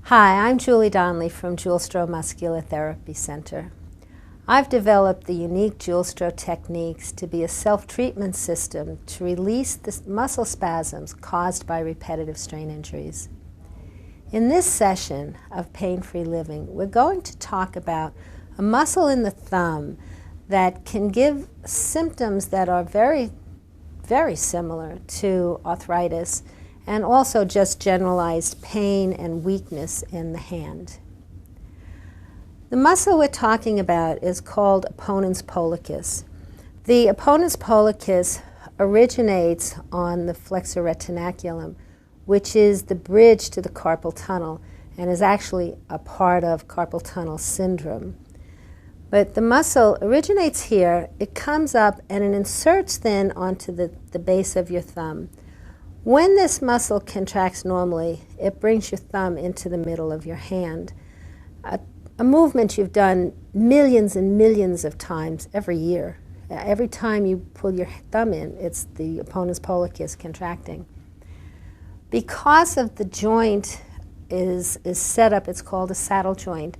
Hi, I'm Julie Donnelly from Julstro Muscular Therapy Center. I've developed the unique Julstro Techniques to be a self-treatment system to release the muscle spasms caused by repetitive strain injuries. In this session of Pain-Free Living, we're going to talk about a muscle in the thumb that can give symptoms that are very, very similar to arthritis, and also just generalized pain and weakness in the hand. The muscle we're talking about is called Opponens Pollicis. The Opponens Pollicis originates on the flexor retinaculum, which is the bridge to the carpal tunnel and is actually a part of carpal tunnel syndrome. But the muscle originates here, it comes up and it inserts then onto the base of your thumb. When this muscle contracts normally, it brings your thumb into the middle of your hand. A movement you've done millions and millions of times every year. Every time you pull your thumb in, it's the Opponens Pollicis contracting. Because of the joint is set up, it's called a saddle joint,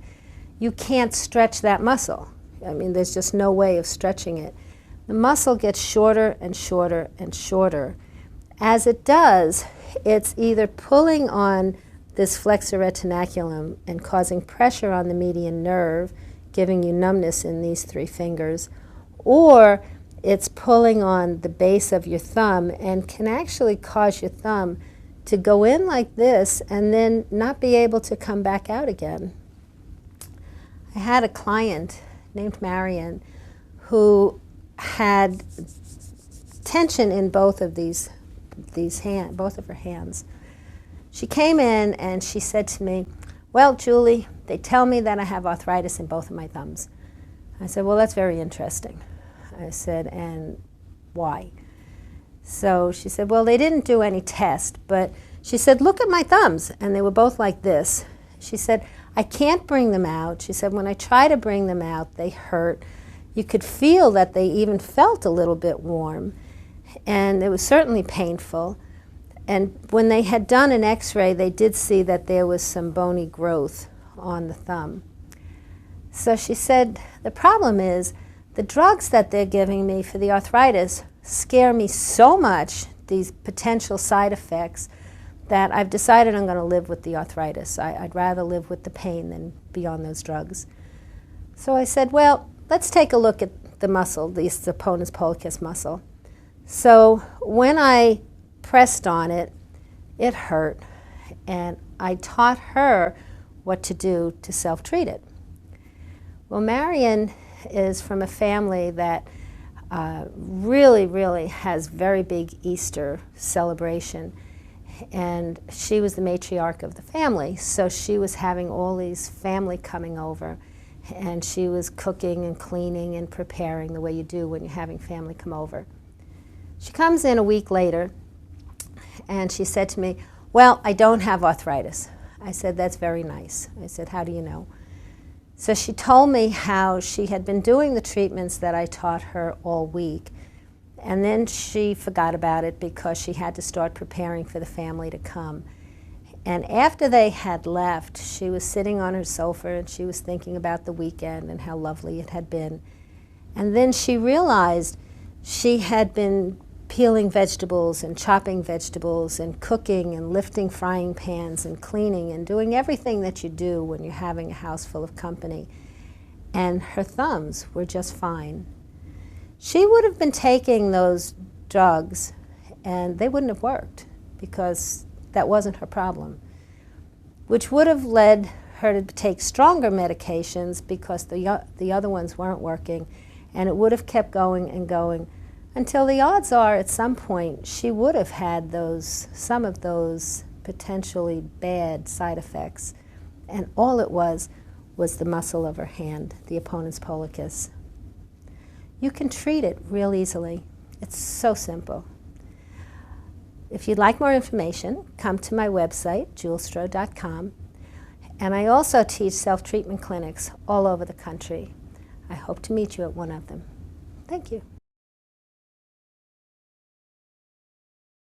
you can't stretch that muscle. I mean, there's just no way of stretching it. The muscle gets shorter and shorter and shorter. As it does, it's either pulling on this flexor retinaculum and causing pressure on the median nerve, giving you numbness in these three fingers, or it's pulling on the base of your thumb and can actually cause your thumb to go in like this and then not be able to come back out again. I had a client named Marian who had tension in both of both of her hands. She came in and she said to me, "Well, Julie, they tell me that I have arthritis in both of my thumbs." I said, "Well, that's very interesting." I said, "And why?" So she said, "Well, they didn't do any test, but," she said, "look at my thumbs." And they were both like this. She said, "I can't bring them out." She said, "When I try to bring them out, they hurt. You could feel that they even felt a little bit warm. And it was certainly painful. And when they had done an x-ray, they did see that there was some bony growth on the thumb." So she said, "The problem is the drugs that they're giving me for the arthritis scare me so much, these potential side effects, that I've decided I'm going to live with the arthritis. I'd rather live with the pain than be on those drugs." So I said, "Well, let's take a look at the muscle, the Opponens Pollicis muscle." So when I pressed on it, it hurt, and I taught her what to do to self-treat it. Well, Marian is from a family that really has very big Easter celebration, and she was the matriarch of the family, so she was having all these family coming over, and she was cooking and cleaning and preparing the way you do when you're having family come over. She comes in a week later, and she said to me, "Well, I don't have arthritis." I said, "That's very nice." I said, "How do you know?" So she told me how she had been doing the treatments that I taught her all week, and then she forgot about it because she had to start preparing for the family to come. And after they had left, she was sitting on her sofa and she was thinking about the weekend and how lovely it had been. And then she realized she had been peeling vegetables and chopping vegetables and cooking and lifting frying pans and cleaning and doing everything that you do when you're having a house full of company. And her thumbs were just fine. She would have been taking those drugs and they wouldn't have worked because that wasn't her problem, which would have led her to take stronger medications because the other ones weren't working, and it would have kept going and going until the odds are at some point she would have had some of those potentially bad side effects. And all it was the muscle of her hand, the Opponens Pollicis. You can treat it real easily. It's so simple. If you'd like more information, come to my website, julstro.com. And I also teach self-treatment clinics all over the country. I hope to meet you at one of them. Thank you.